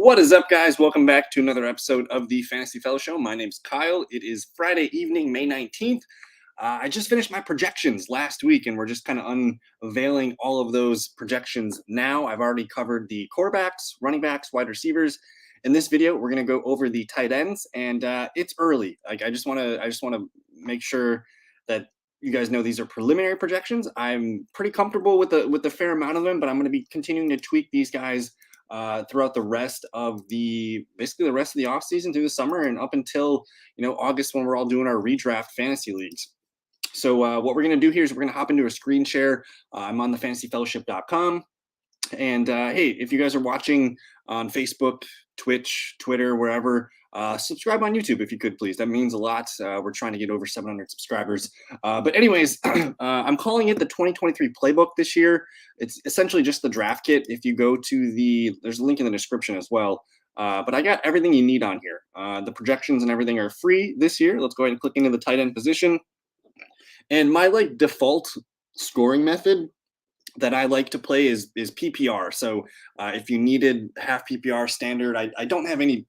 What is up, guys? Welcome back to another episode of the Fantasy Fellow Show. My name's Kyle. It is Friday evening, May 19th. I just finished my projections last week, and we're just kind of unveiling all of those projections now. I've already covered the quarterbacks, running backs, wide receivers. In this video, we're going to go over the tight ends, and it's early. I just want to make sure that you guys know these are preliminary projections. I'm pretty comfortable with the fair amount of them, but I'm going to be continuing to tweak these guys throughout the rest of the offseason through the summer and up until August, when we're all doing our redraft fantasy leagues. So what we're going to do here is we're going to hop into a screen share. I'm on the fantasyfellowship.com. And hey, if you guys are watching on Facebook, Twitch, Twitter, wherever, subscribe on YouTube if you could, please. That means a lot. We're trying to get over 700 subscribers. But anyways, I'm calling it the 2023 Playbook this year. It's essentially just the draft kit. If you go to there's a link in the description as well. But I got everything you need on here. The projections and everything are free this year. Let's go ahead and click into the tight end position. And my default scoring method that I like to play is PPR. So if you needed half PPR standard, I don't have any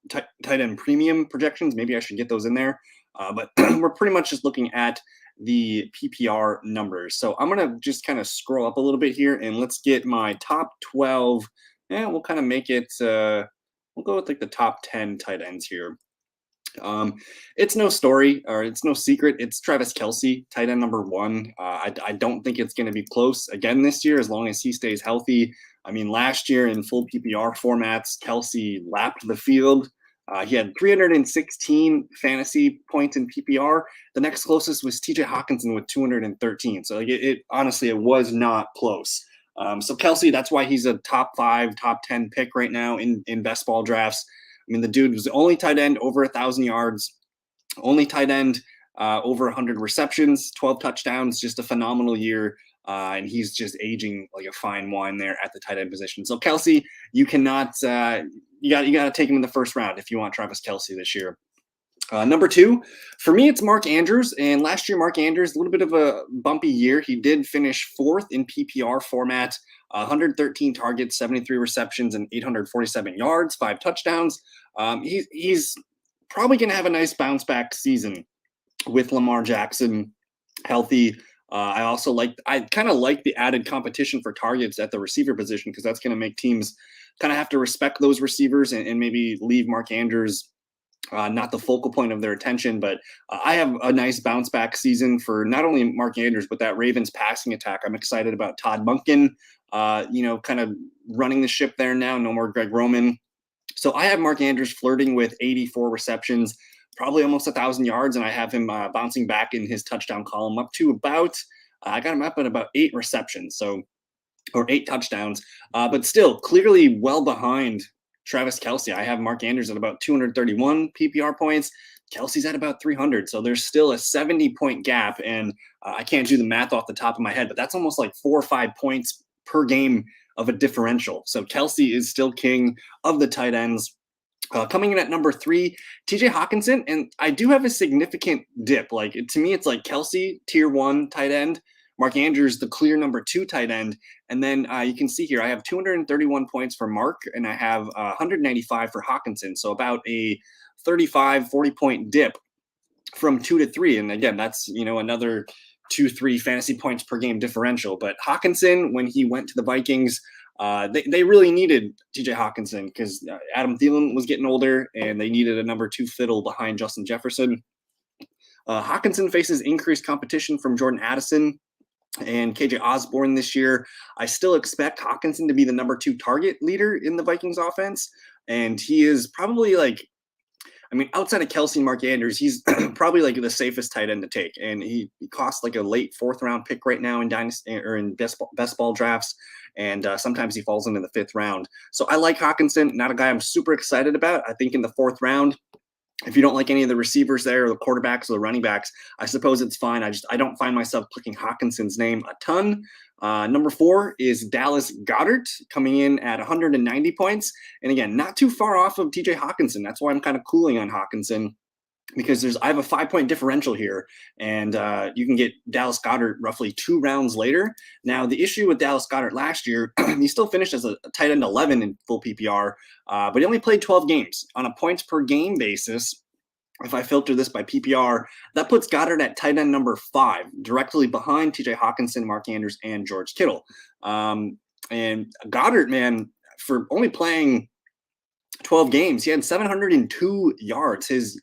tight end premium projections. Maybe I should get those in there. But we're pretty much just looking at the PPR numbers. So I'm going to just kind of scroll up a little bit here, and let's get my top 12. And we'll kind of make it, we'll go with the top 10 tight ends here. It's no story, or it's no secret. It's Travis Kelce, tight end number one. I don't think it's going to be close again this year, as long as he stays healthy. I mean, last year in full PPR formats, Kelce lapped the field. He had 316 fantasy points in PPR. The next closest was TJ Hawkinson with 213. So honestly, it was not close. So Kelce, that's why he's a top 5, top 10 pick right now in best ball drafts. I mean, the dude was the only tight end over 1,000 yards, only tight end over 100 receptions, 12 touchdowns, just a phenomenal year. And he's just aging like a fine wine there at the tight end position. So Kelce, you cannot, you got to take him in the first round if you want Travis Kelce this year. Number 2, for me, it's Mark Andrews. And last year, Mark Andrews, a little bit of a bumpy year. He did finish 4th in PPR format, 113 targets, 73 receptions, and 847 yards, 5 touchdowns. He's probably going to have a nice bounce back season with Lamar Jackson healthy. I kind of like the added competition for targets at the receiver position, because that's going to make teams kind of have to respect those receivers and maybe leave Mark Andrews not the focal point of their attention. But I have a nice bounce back season for not only Mark Andrews, but that Ravens passing attack. I'm excited about Todd Monken, kind of running the ship there now. No more Greg Roman. So I have Mark Andrews flirting with 84 receptions, probably almost 1,000 yards, and I have him bouncing back in his touchdown column up to about, I got him up at about 8 receptions, or 8 touchdowns, but still clearly well behind Travis Kelce. I have Mark Andrews at about 231 PPR points. Kelce's at about 300. So there's still a 70-point gap. And I can't do the math off the top of my head, but that's almost like 4 or 5 points per game of a differential. So Kelce is still king of the tight ends. Coming in at number 3, TJ Hawkinson. And I do have a significant dip. To me, it's like Kelce, tier 1 tight end. Mark Andrews, the clear number 2 tight end. And then you can see here, I have 231 points for Mark, and I have 195 for Hawkinson. So about a 35, 40-point dip from 2 to 3. And again, that's, another 2-3 fantasy points per game differential. But Hawkinson, when he went to the Vikings, they really needed TJ Hawkinson, because Adam Thielen was getting older, and they needed a number 2 fiddle behind Justin Jefferson. Hawkinson faces increased competition from Jordan Addison and KJ Osborne this year. I still expect Hawkinson to be the number 2 target leader in the Vikings offense. And he is probably outside of Kelce and Mark Andrews, he's probably the safest tight end to take. And he costs a late 4th round pick right now in dynasty or in best ball drafts. And sometimes he falls into the 5th round. So I like Hawkinson, not a guy I'm super excited about. I think in the 4th round, if you don't like any of the receivers there, or the quarterbacks or the running backs, I suppose it's fine. I don't find myself clicking Hawkinson's name a ton. Number 4 is Dallas Goedert, coming in at 190 points. And again, not too far off of TJ Hawkinson. That's why I'm kind of cooling on Hawkinson. because I have a 5 point differential here, and you can get Dallas Goedert roughly 2 rounds later. Now, the issue with Dallas Goedert last year, he still finished as a tight end 11 in full PPR, but he only played 12 games on a points per game basis. If I filter this by PPR, that puts Goddard at tight end number 5, directly behind TJ Hawkinson, Mark Andrews, and George Kittle. And Goddard, man, for only playing 12 games, he had 702 yards. His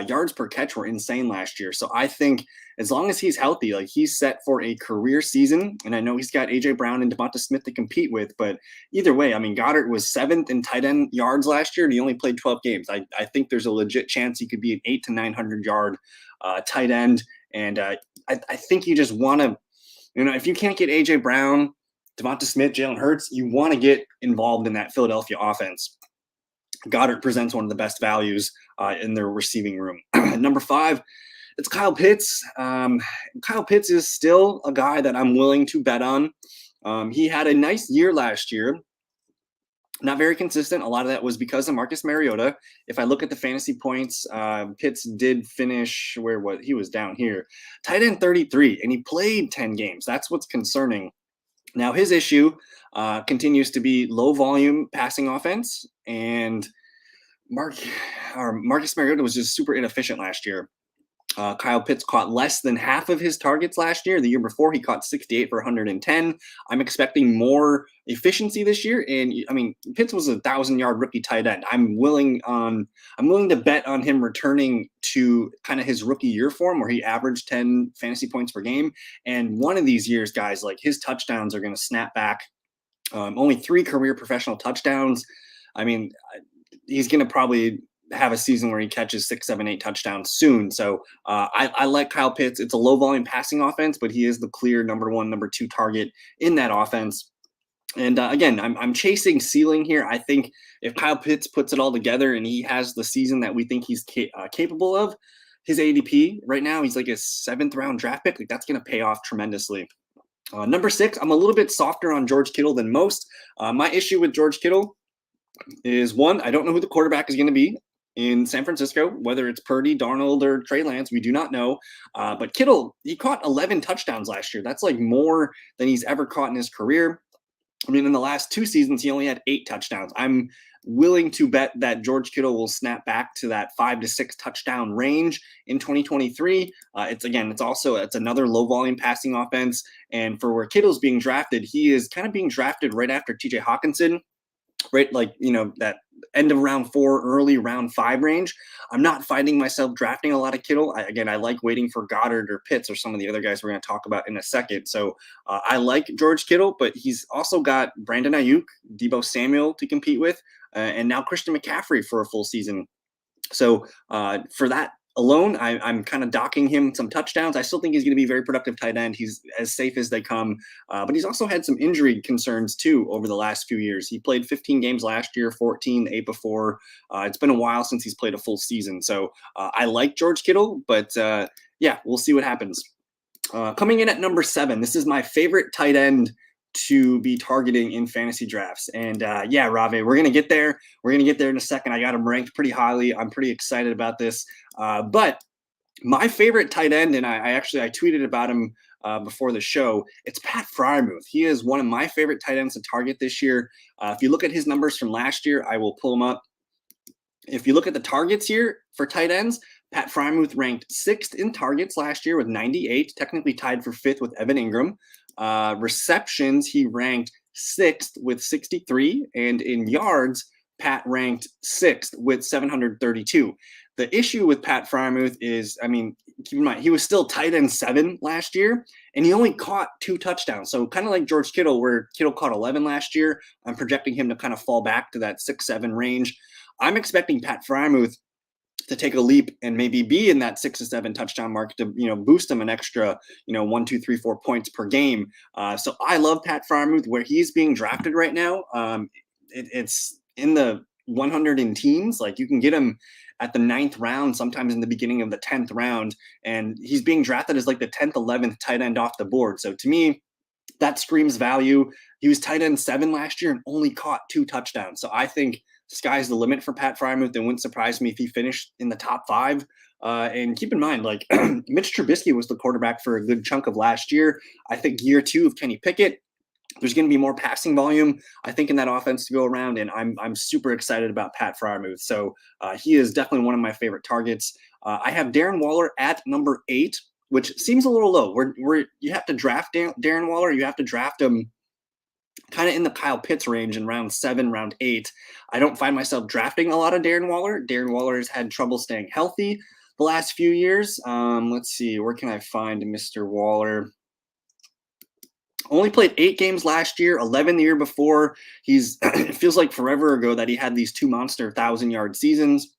yards per catch were insane last year. So I think as long as he's healthy, like, he's set for a career season. And I know he's got AJ Brown and Devonta Smith to compete with, but either way, I mean, Goddard was 7th in tight end yards last year, and he only played 12 games. I think there's a legit chance he could be an 800 to 900 yard tight end. And I think you just want to, if you can't get AJ Brown, Devonta Smith, Jalen Hurts, you want to get involved in that Philadelphia offense. Goddard presents one of the best values in their receiving room. Number 5, it's Kyle Pitts. Kyle Pitts is still a guy that I'm willing to bet on. He had a nice year last year. Not very consistent. A lot of that was because of Marcus Mariota. If I look at the fantasy points, Pitts did finish he was down here. Tight end 33, and he played 10 games. That's what's concerning. Now, his issue continues to be low volume passing offense, and Marcus Mariota was just super inefficient last year. Kyle Pitts caught less than half of his targets last year. The year before, he caught 68 for 110. I'm expecting more efficiency this year. And I mean, Pitts was a 1,000-yard rookie tight end. I'm willing to bet on him returning to kind of his rookie year form, where he averaged 10 fantasy points per game. And one of these years, guys, like, his touchdowns are going to snap back. Only 3 career professional touchdowns. I mean, he's going to probably have a season where he catches 6, 7, 8 touchdowns soon. So I like Kyle Pitts. It's a low volume passing offense, but he is the clear number 1, number 2 target in that offense. And again, I'm chasing ceiling here. I think if Kyle Pitts puts it all together and he has the season that we think he's capable of, his ADP right now, he's like a 7th round draft pick. Like, that's going to pay off tremendously. Number 6, I'm a little bit softer on George Kittle than most. My issue with George Kittle is, 1, I don't know who the quarterback is going to be in San Francisco, whether it's Purdy, Darnold, or Trey Lance. We do not know. But Kittle, he caught 11 touchdowns last year. That's like more than he's ever caught in his career. I mean, in the last 2 seasons, he only had 8 touchdowns. I'm willing to bet that George Kittle will snap back to that 5 to 6 touchdown range in 2023. It's another low volume passing offense. And for where Kittle's being drafted, he is kind of being drafted right after TJ Hawkinson, right? Like, that end of round 4, early round 5 range. I'm not finding myself drafting a lot of Kittle. I like waiting for Goddard or Pitts or some of the other guys we're going to talk about in a second. So I like George Kittle, but he's also got Brandon Ayuk, Deebo Samuel to compete with, and now Christian McCaffrey for a full season. So for that alone, I'm kind of docking him some touchdowns. I still think he's going to be a very productive tight end. He's as safe as they come, but he's also had some injury concerns too over the last few years. He played 15 games last year, 14 the 8 before. It's been a while since he's played a full season. So I like George Kittle, but we'll see what happens. Coming in at number 7, this is my favorite tight end to be targeting in fantasy drafts. And Rave, we're going to get there. We're going to get there in a second. I got him ranked pretty highly. I'm pretty excited about this. But my favorite tight end, and I tweeted about him before the show, it's Pat Freiermuth. He is one of my favorite tight ends to target this year. If you look at his numbers from last year, I will pull them up. If you look at the targets here for tight ends, Pat Freiermuth ranked 6th in targets last year with 98, technically tied for 5th with Evan Ingram. Receptions, he ranked 6th with 63, and in yards, Pat ranked 6th with 732. The issue with Pat Freiermuth is, keep in mind, he was still tight end 7 last year, and he only caught 2 touchdowns. So kind of like George Kittle, where Kittle caught 11 last year, I'm projecting him to kind of fall back to that 6-7 range. I'm expecting Pat Freiermuth to take a leap and maybe be in that 6 to 7 touchdown mark to, boost him an extra, 1, 2, 3, 4 points per game. So I love Pat Freiermuth where he's being drafted right now. It's in the 100 in teens. Like, you can get him at the 9th round, sometimes in the beginning of the 10th round, and he's being drafted as like the 10th, 11th tight end off the board. So to me, that screams value. He was tight end 7 last year and only caught 2 touchdowns. So I think sky's the limit for Pat Frymuth. It wouldn't surprise me if he finished in the top 5. And keep in mind, like Mitch Trubisky was the quarterback for a good chunk of last year. I think year 2 of Kenny Pickett, there's going to be more passing volume, I think, in that offense to go around, and I'm super excited about Pat Frymuth. So he is definitely one of my favorite targets. I have Darren Waller at number 8, which seems a little low. You have to draft Darren Waller. You have to draft him kind of in the Kyle Pitts range in round 7, round 8. I don't find myself drafting a lot of Darren Waller. Darren Waller has had trouble staying healthy the last few years. Let's see, where can I find Mr. Waller? Only played 8 games last year, 11 the year before. It feels like forever ago that he had these 2 monster 1,000-yard seasons.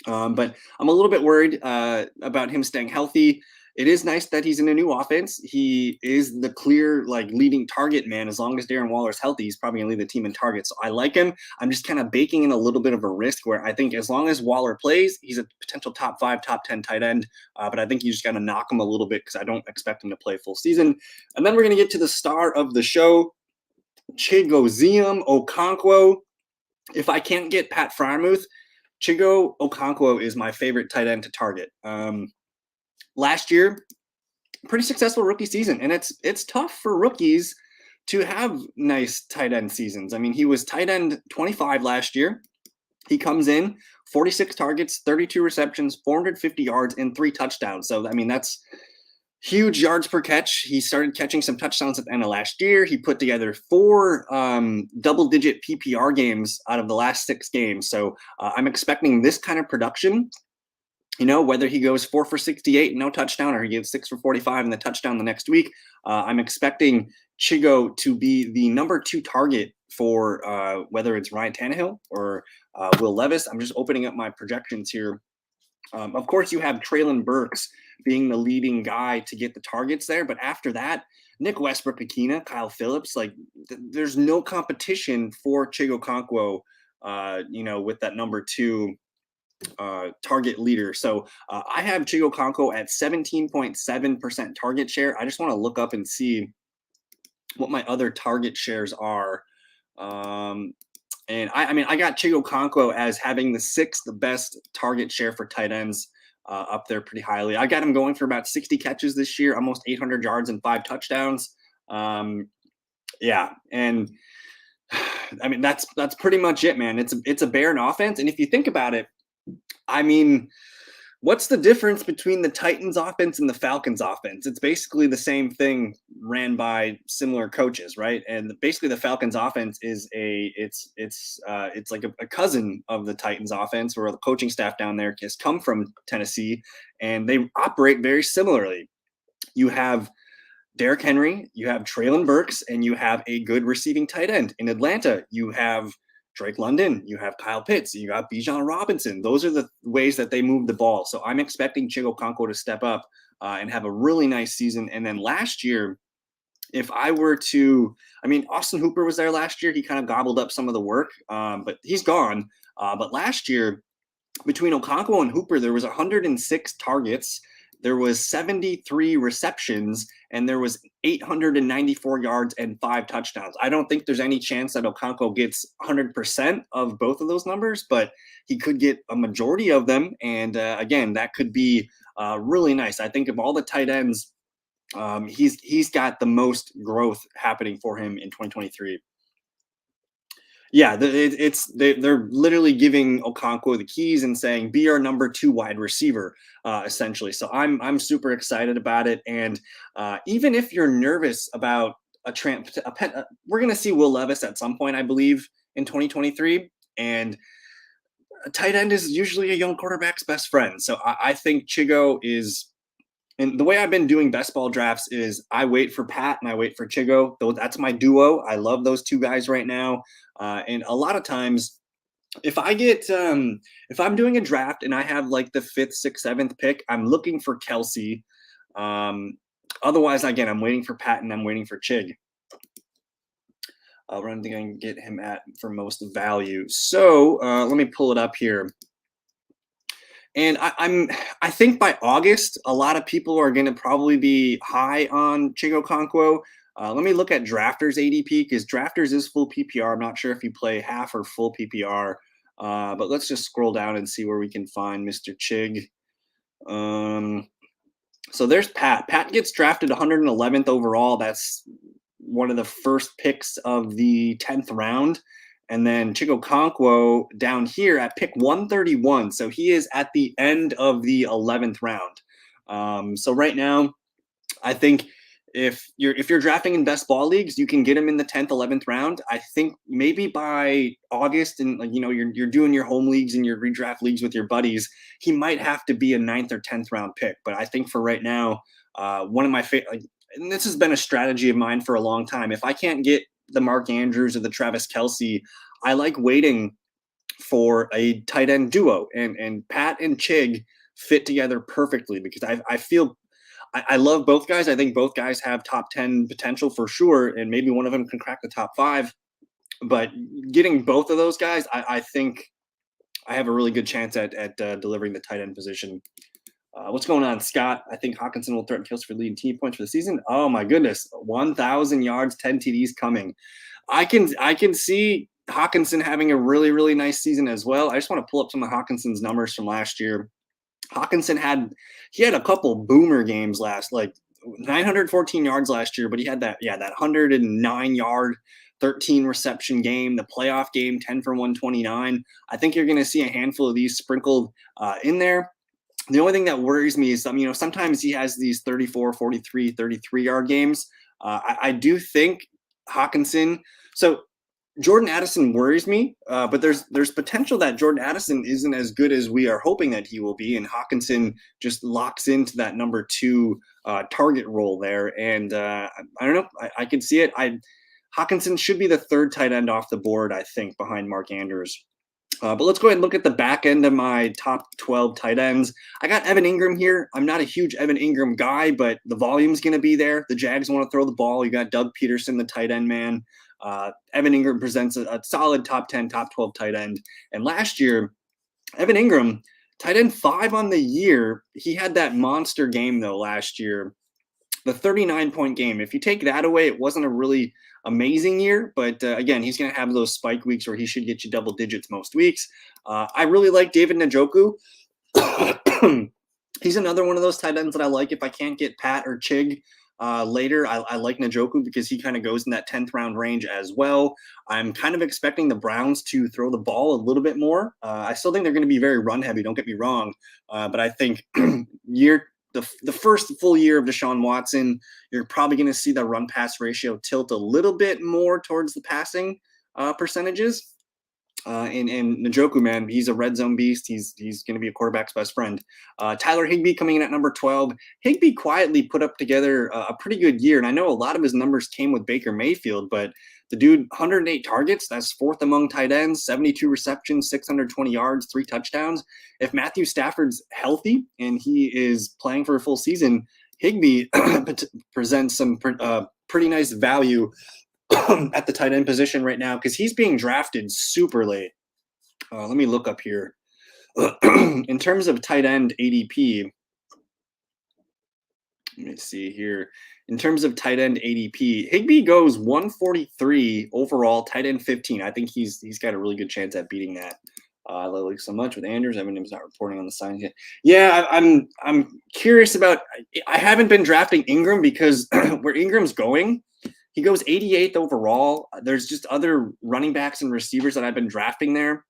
But I'm a little bit worried about him staying healthy. It is nice that he's in a new offense. He is the clear leading target man. As long as Darren Waller's healthy, he's probably gonna lead the team in targets. So I like him. I'm just kind of baking in a little bit of a risk where I think as long as Waller plays, he's a potential top 5, top 10 tight end. But I think you just got to knock him a little bit because I don't expect him to play full season. And then we're gonna get to the star of the show, Chigoziem Okonkwo. If I can't get Pat Frymuth, Chigo Okonkwo is my favorite tight end to target. Last year, pretty successful rookie season, and it's tough for rookies to have nice tight end seasons. I mean, he was tight end 25 last year. He comes in 46 targets, 32 receptions, 450 yards, and 3 touchdowns. So, I mean, that's huge yards per catch. He started catching some touchdowns at the end of last year. He put together 4 double-digit PPR games out of the last 6 games. So I'm expecting this kind of production. Whether he goes 4 for 68, no touchdown, or he gets 6 for 45 and the touchdown the next week, I'm expecting Chigo to be the number 2 target for whether it's Ryan Tannehill or Will Levis. I'm just opening up my projections here. Of course, you have Treylon Burks being the leading guy to get the targets there. But after that, Nick Westbrook-Akina, Kyle Phillips, there's no competition for Chigo Okonkwo, with that number 2 target leader. So I have Chigo Okonkwo at 17.7% target share. I just want to look up and see what my other target shares are. And I got Chigo Okonkwo as having the 6th best target share for tight ends up there pretty highly. I got him going for about 60 catches this year, almost 800 yards and 5 touchdowns. Yeah, and I mean that's pretty much it, man. It's a barren offense, and if you think about it, I mean, what's the difference between the Titans offense and the Falcons offense? It's basically the same thing ran by similar coaches, right? And basically the Falcons offense is it's like a cousin of the Titans offense, where the coaching staff down there has come from Tennessee, and they operate very similarly. You have Derrick Henry, you have Treylon Burks, and you have a good receiving tight end. In Atlanta, you have Drake London, you have Kyle Pitts, you got Bijan Robinson. Those are the ways that they move the ball. So I'm expecting Chigo Okonkwo to step up and have a really nice season. And then last year, if I were to, Austin Hooper was there last year. He kind of gobbled up some of the work, but he's gone. But last year, between Okonkwo and Hooper, there was 106 targets. There was 73 receptions, and there was 894 yards and 5 touchdowns. I don't think there's any chance that Okonkwo gets 100% of both of those numbers, but he could get a majority of them. And again, that could be really nice. I think of all the tight ends, he's got the most growth happening for him in 2023. Yeah, they're literally giving Okonkwo the keys and saying, "Be our number 2 wide receiver," essentially. So I'm super excited about it. And even if you're nervous about we're going to see Will Levis at some point, I believe, in 2023. And a tight end is usually a young quarterback's best friend. So I think Chigo is. And the way I've been doing best ball drafts is I wait for Pat and I wait for Chigo. That's my duo. I love those 2 guys right now. And a lot of times, if I'm doing a draft and I have like the 5th, 6th, 7th pick, I'm looking for Kelsey. Otherwise, again, I'm waiting for Pat and I'm waiting for Chig. Where I think I can get him at for most value. So let me pull it up here. And I think by August, a lot of people are going to probably be high on Chigo Okonkwo. Let me look at Drafters ADP, because Drafters is full PPR. I'm not sure if you play half or full PPR. But let's just scroll down and see where we can find Mr. Chig. So there's Pat. Pat gets drafted 111th overall. That's one of the first picks of the 10th round. And then Chigokonkwo down here at pick 131. So he is at the end of the 11th round. So right now, I think if you're drafting in best ball leagues, you can get him in the 10th, 11th round. I think maybe by August, and you're doing your home leagues and your redraft leagues with your buddies, he might have to be a 9th or 10th round pick. But I think for right now, one of my favorite, and this has been a strategy of mine for a long time. If I can't get the Mark Andrews or the Travis Kelce, I like waiting for a tight end duo, and Pat and Chig fit together perfectly because I feel I love both guys. I think both guys have top 10 potential for sure, and maybe one of them can crack the top 5. But getting both of those guys, I think I have a really good chance at delivering the tight end position. What's going on, Scott? I think Hawkinson will threaten Kills for leading team points for the season. Oh my goodness, 1,000 yards, 10 TDs coming. I can see Hawkinson having a really, really nice season as well. I just want to pull up some of Hawkinson's numbers from last year. Hawkinson had a couple boomer games like 914 yards last year, but he had that 109 yard 13 reception game, the playoff game 10 for 129. I think you're going to see a handful of these sprinkled in there. The only thing that worries me is sometimes he has these 34, 43, 33-yard games. I do think Hawkinson. So Jordan Addison worries me, but there's potential that Jordan Addison isn't as good as we are hoping that he will be, and Hawkinson just locks into that number 2 target role there. And I don't know, I can see it. Hawkinson should be the 3rd tight end off the board, I think, behind Mark Andrews. But let's go ahead and look at the back end of my top 12 tight ends. I got Evan Ingram here. I'm not a huge Evan Ingram guy, but the volume's going to be there. The Jags want to throw the ball. You got Doug Peterson, the tight end man. Evan Ingram presents a solid top 10, top 12 tight end. And last year, Evan Ingram, tight end 5 on the year. He had that monster game, though, last year. The 39-point game. If you take that away, it wasn't a really amazing year. But again, he's going to have those spike weeks where he should get you double digits most weeks. I really like David Njoku. He's another one of those tight ends that I like if I can't get Pat or Chig later. I like Njoku because he kind of goes in that 10th round range as well. I'm kind of expecting the Browns to throw the ball a little bit more. I still think they're going to be very run heavy. Don't get me wrong. But I think the first full year of Deshaun Watson, you're probably going to see the run pass ratio tilt a little bit more towards the passing percentages. And Njoku, man, he's a red zone beast. He's going to be a quarterback's best friend. Tyler Higbee coming in at number 12. Higbee quietly put up together a pretty good year, and I know a lot of his numbers came with Baker Mayfield, but the dude, 108 targets, that's 4th among tight ends, 72 receptions, 620 yards, 3 touchdowns. If Matthew Stafford's healthy and he is playing for a full season, Higbee presents some pretty nice value at the tight end position right now because he's being drafted super late. Let me look up here. In terms of tight end ADP, let me see here. In terms of tight end ADP, Higbee goes 143 overall, tight end 15. I think he's got a really good chance at beating that. I love it so much with Andrews. Eminem's not reporting on the signs yet. Yeah, I'm curious about. I haven't been drafting Ingram because where Ingram's going, he goes 88th overall. There's just other running backs and receivers that I've been drafting there.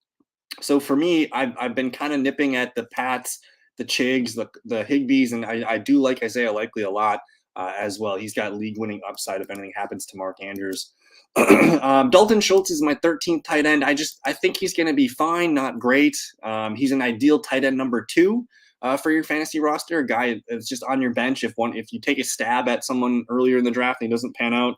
So for me, I've been kind of nipping at the Pats, the Chigs, the Higbees, and I do like Isaiah Likely a lot as well. He's got league-winning upside if anything happens to Mark Andrews. Dalton Schultz is my 13th tight end. I think he's going to be fine, not great. He's an ideal tight end number 2 for your fantasy roster. A guy that's just on your bench. If you take a stab at someone earlier in the draft and he doesn't pan out,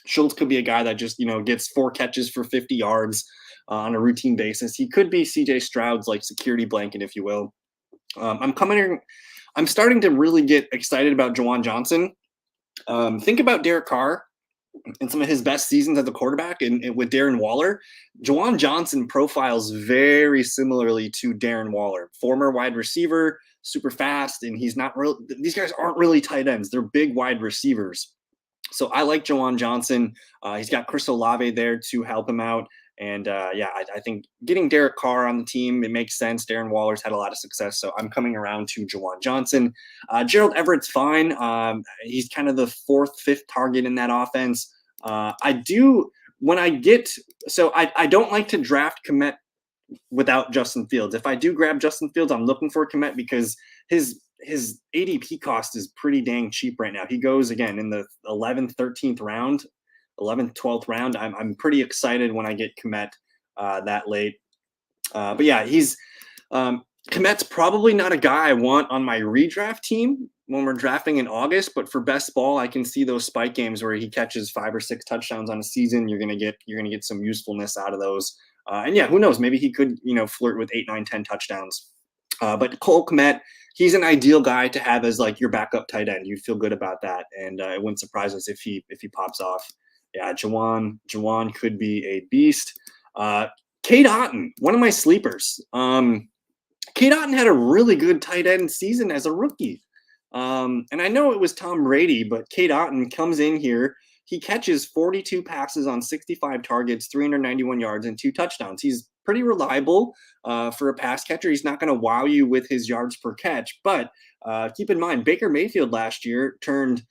Schultz could be a guy that just gets 4 catches for 50 yards on a routine basis. He could be CJ Stroud's like security blanket, if you will. I'm starting to really get excited about Juwan Johnson. Think about Derek Carr and some of his best seasons as a quarterback and with Darren Waller. Juwan Johnson profiles very similarly to Darren Waller, former wide receiver, super fast, and he's not real. These guys aren't really tight ends. They're big wide receivers. So I like Juwan Johnson. He's got Chris Olave there to help him out. And yeah, I think getting Derek Carr on the team, it makes sense. Darren Waller's had a lot of success, so I'm coming around to Jawan Johnson. Gerald Everett's fine. He's kind of the fourth, fifth target in that offense. I do when I get so I don't like to draft Komet without Justin Fields. If I do grab Justin Fields, I'm looking for Komet because his ADP cost is pretty dang cheap right now. He goes again in the 11th, 13th round, 11th, 12th round. I'm pretty excited when I get Komet that late. But yeah, he's Komet's probably not a guy I want on my redraft team when we're drafting in August. But for best ball, I can see those spike games where he catches 5 or 6 touchdowns on a season. You're gonna get some usefulness out of those. And yeah, who knows? Maybe he could flirt with 8, 9, 10 touchdowns. But Cole Kmet, he's an ideal guy to have as like your backup tight end. You feel good about that, and it wouldn't surprise us if he pops off. Yeah, Jawan could be a beast. Cade Otton, one of my sleepers. Cade Otton had a really good tight end season as a rookie. And I know it was Tom Brady, but Cade Otton comes in here. He catches 42 passes on 65 targets, 391 yards, and 2 touchdowns. He's pretty reliable for a pass catcher. He's not going to wow you with his yards per catch, but keep in mind, Baker Mayfield last year turned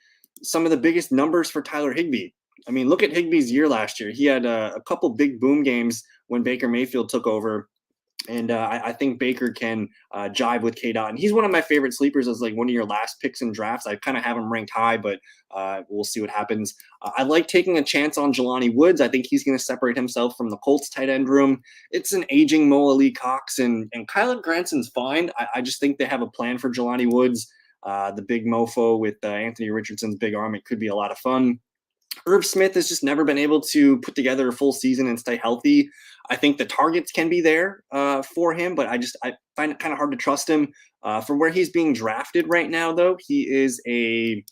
some of the biggest numbers for Tyler Higbee. I mean, look at Higbee's year last year. He had a couple big boom games when Baker Mayfield took over. And I think Baker can jive with Cade Otton. He's one of my favorite sleepers as like one of your last picks in drafts. I kind of have him ranked high, but we'll see what happens. I like taking a chance on Jelani Woods. I think he's going to separate himself from the Colts tight end room. It's an aging Mo Ali Cox, and Kylan Granson's fine. I just think they have a plan for Jelani Woods. The big mofo with Anthony Richardson's big arm. It could be a lot of fun. Irv Smith has just never been able to put together a full season and stay healthy. I think the targets can be there for him, but I find it kind of hard to trust him. For where he's being drafted right now, though, the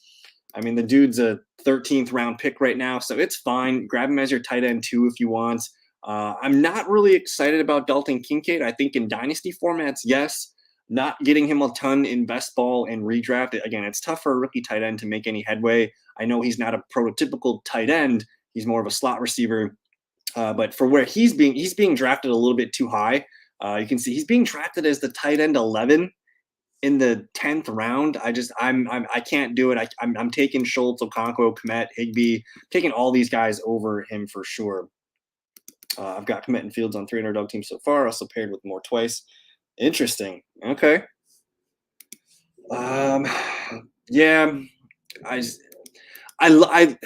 dude's a 13th round pick right now, so it's fine. Grab him as your tight end too if you want. I'm not really excited about Dalton Kincaid. I think in dynasty formats, yes. Not getting him a ton in best ball and redraft. Again, it's tough for a rookie tight end to make any headway. I know he's not a prototypical tight end. He's more of a slot receiver. But for where he's being drafted a little bit too high. You can see he's being drafted as the tight end 11 in the 10th round. I can't do it. I'm taking Schultz, Okonkwo, Kmet, Higbee, taking all these guys over him for sure. I've got Kmet and Fields on 3 underdog teams so far. Also paired with Moore twice. Interesting. Okay. Yeah, I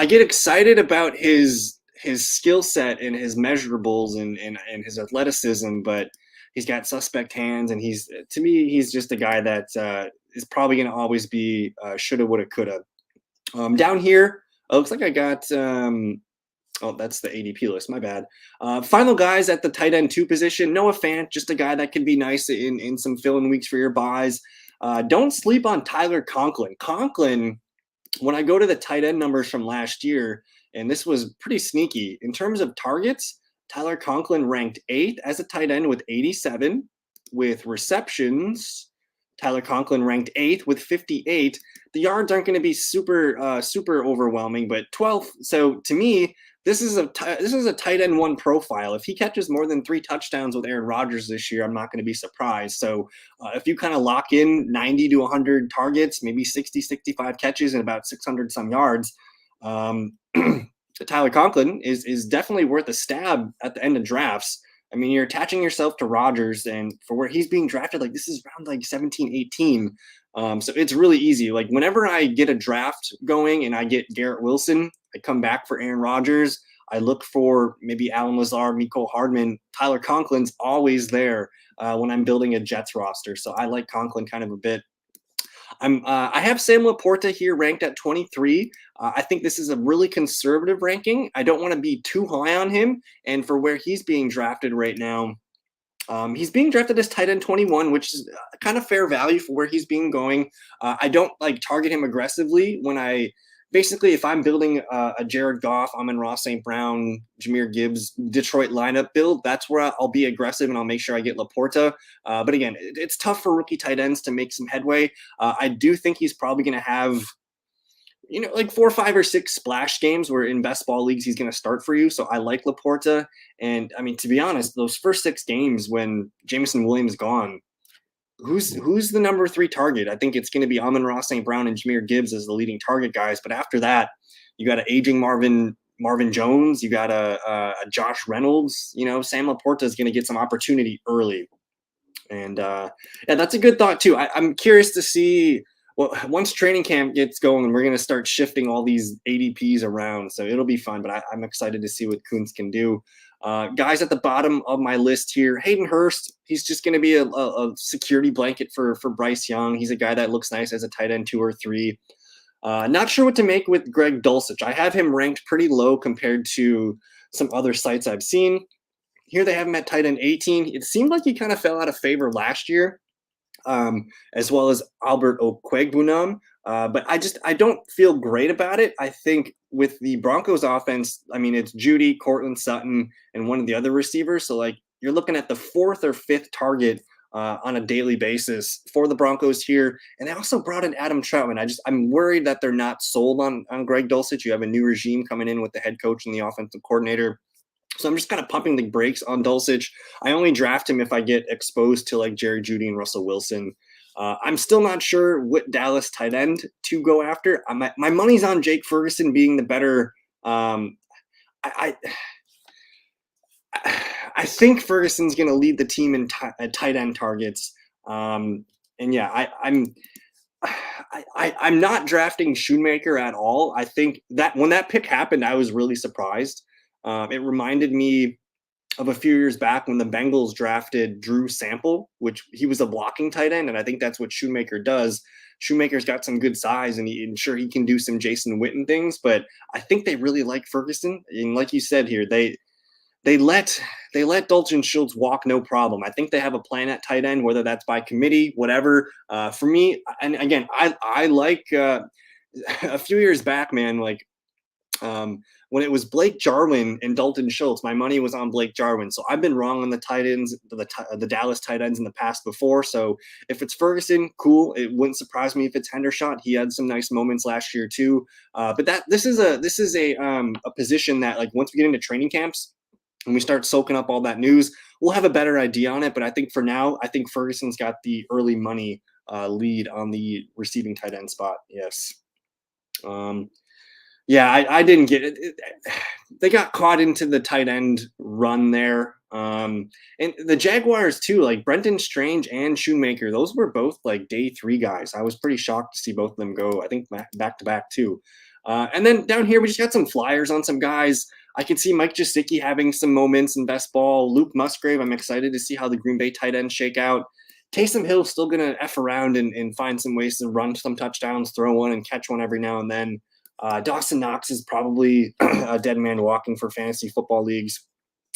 get excited about his skill set and his measurables and his athleticism, but he's got suspect hands, and to me he's just a guy that is probably going to always be shoulda, woulda, coulda. Down here, it looks like I got oh, that's the ADP list. My bad. Final guys at the tight end 2 position. Noah Fant, just a guy that could be nice in some fill-in weeks for your buys. Don't sleep on Tyler Conklin. Conklin, when I go to the tight end numbers from last year, and this was pretty sneaky, in terms of targets, Tyler Conklin ranked 8th as a tight end with 87. With receptions, Tyler Conklin ranked 8th with 58. The yards aren't going to be super overwhelming, but 12th. So to me, this is a tight end 1 profile. If he catches more than 3 touchdowns with Aaron Rodgers this year, I'm not going to be surprised. So if you kind of lock in 90 to 100 targets, maybe 60, 65 catches and about 600 some yards, Tyler Conklin is definitely worth a stab at the end of drafts. I mean, you're attaching yourself to Rodgers, and for where he's being drafted, like this is around like 17, 18. So it's really easy. Like whenever I get a draft going and I get Garrett Wilson, I come back for Aaron Rodgers. I look for maybe Alan Lazard, Mecole Hardman. Tyler Conklin's always there when I'm building a Jets roster. So I like Conklin kind of a bit. I have Sam Laporta here ranked at 23. I think this is a really conservative ranking. I don't want to be too high on him. And for where he's being drafted right now, he's being drafted as tight end 21, which is kind of fair value for where he's being going. I don't like target him aggressively if I'm building a Jared Goff, Amon-Ra St. Brown, Jahmyr Gibbs, Detroit lineup build, that's where I'll be aggressive and I'll make sure I get Laporta. But again, it's tough for rookie tight ends to make some headway. I do think he's probably going to have like 4, 5, or 6 splash games where in best ball leagues he's going to start for you. So I like Laporta. And I mean, to be honest, those first 6 games when Jameson Williams gone, who's the number 3 target? I think it's going to be Amon-Ra St. Brown and Jahmyr Gibbs as the leading target guys. But after that, you got an aging Marvin Jones. You got a Josh Reynolds. Sam Laporta is going to get some opportunity early. And yeah, that's a good thought too. I'm curious to see. Well, once training camp gets going, we're going to start shifting all these ADPs around. So it'll be fun, but I'm excited to see what Kuntz can do. Guys at the bottom of my list here, Hayden Hurst. He's just going to be a security blanket for Bryce Young. He's a guy that looks nice as a tight end 2 or 3. Not sure what to make with Greg Dulcich. I have him ranked pretty low compared to some other sites I've seen. Here they have him at tight end 18. It seemed like he kind of fell out of favor last year, as well as Albert Okwuegbunam. But I don't feel great about it. I think with the Broncos offense, I mean, it's Judy, Cortland Sutton, and one of the other receivers. So like you're looking at the 4th or 5th target on a daily basis for the Broncos here. And they also brought in Adam Troutman. I'm worried that they're not sold on Greg Dulcich. You have a new regime coming in with the head coach and the offensive coordinator. So I'm just kind of pumping the brakes on Dulcich. I only draft him if I get exposed to like Jerry Jeudy and Russell Wilson. I'm still not sure what Dallas tight end to go after. My money's on Jake Ferguson being the better. I think Ferguson's going to lead the team in tight end targets. And yeah, I'm not drafting Shoemaker at all. I think that when that pick happened, I was really surprised. It reminded me of a few years back when the Bengals drafted Drew Sample, which he was a blocking tight end, and I think that's what Shoemaker does. Shoemaker's got some good size, and sure he can do some Jason Witten things, but I think they really like Ferguson. And like you said here, they let Dalton Schultz walk no problem. I think they have a plan at tight end, whether that's by committee, whatever. For me, and again, I like a few years back, man, like when it was Blake Jarwin and Dalton Schultz, my money was on Blake Jarwin. So I've been wrong on the tight ends, the Dallas tight ends in the past before. So if it's Ferguson, cool. It wouldn't surprise me if it's Hendershot. He had some nice moments last year too. But this is a position that, like, once we get into training camps and we start soaking up all that news, we'll have a better idea on it. But I think for now, I think Ferguson's got the early money lead on the receiving tight end spot. Yes. Yeah, I didn't get it. They got caught into the tight end run there. And the Jaguars too, like Brenton Strange and Shoemaker, those were both like day 3 guys. I was pretty shocked to see both of them go, I think back to back too. And then down here, we just got some flyers on some guys. I can see Mike Gesicki having some moments in best ball. Luke Musgrave, I'm excited to see how the Green Bay tight ends shake out. Taysom Hill's still going to F around and find some ways to run some touchdowns, throw one and catch one every now and then. Dawson Knox is probably a dead man walking for fantasy football leagues.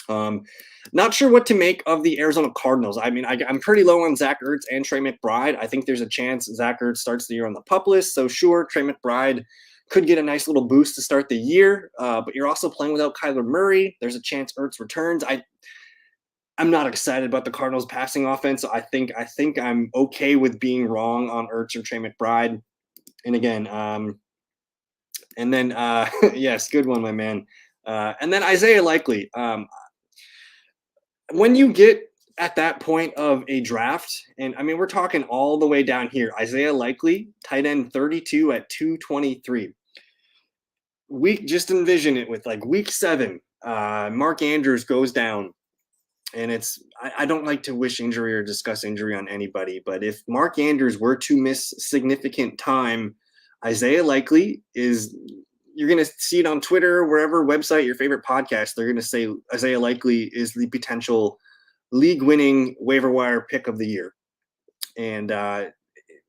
Not sure what to make of the Arizona Cardinals. I mean, I'm pretty low on Zach Ertz and Trey McBride. I think there's a chance Zach Ertz starts the year on the PUP list. So sure, Trey McBride could get a nice little boost to start the year. But you're also playing without Kyler Murray. There's a chance Ertz returns. I'm not excited about the Cardinals passing offense. So I think I'm okay with being wrong on Ertz or Trey McBride. And again, and then, yes, good one, my man. And then Isaiah Likely. When you get at that point of a draft, and I mean, we're talking all the way down here, Isaiah Likely, tight end 32 at 223. Just envision it with like week 7, Mark Andrews goes down. And I don't like to wish injury or discuss injury on anybody, but if Mark Andrews were to miss significant time, Isaiah Likely you're going to see it on Twitter, wherever website, your favorite podcast, they're going to say Isaiah Likely is the potential league-winning waiver wire pick of the year. And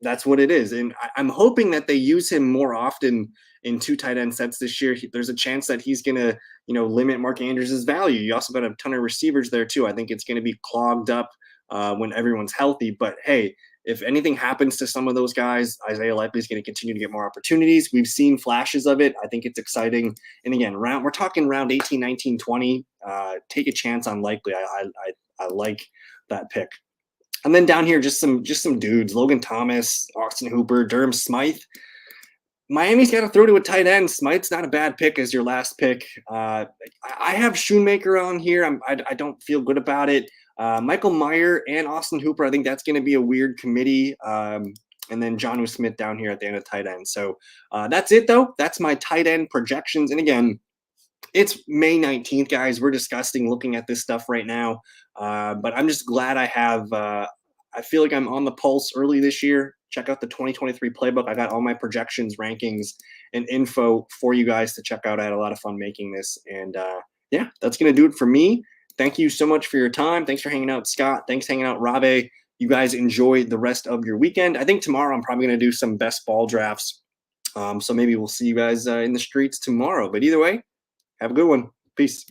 that's what it is. And I'm hoping that they use him more often in 2 tight end sets this year. There's a chance that he's going to, limit Mark Andrews' value. You also got a ton of receivers there too. I think it's going to be clogged up when everyone's healthy. But hey, if anything happens to some of those guys, Isaiah Likely is going to continue to get more opportunities. We've seen flashes of it. I think it's exciting. And again, we're talking round 18, 19, 20. Take a chance on Likely. I like that pick. And then down here, just some dudes: Logan Thomas, Austin Hooper, Durham Smythe. Miami's got to throw to a tight end. Smite's not a bad pick as your last pick. I have Schoonmaker on here. I don't feel good about it. Michael Meyer and Austin Hooper. I think that's going to be a weird committee. And then Jonnu Smith down here at the end of tight end. So that's it, though. That's my tight end projections. And again, it's May 19th, guys. We're disgusting looking at this stuff right now. But I'm just glad I have I feel like I'm on the pulse early this year. Check out the 2023 playbook. I got all my projections, rankings, and info for you guys to check out. I had a lot of fun making this. And yeah, that's going to do it for me. Thank you so much for your time. Thanks for hanging out, Scott. Thanks for hanging out, Rabe. You guys enjoy the rest of your weekend. I think tomorrow I'm probably going to do some best ball drafts. So maybe we'll see you guys in the streets tomorrow. But either way, have a good one. Peace.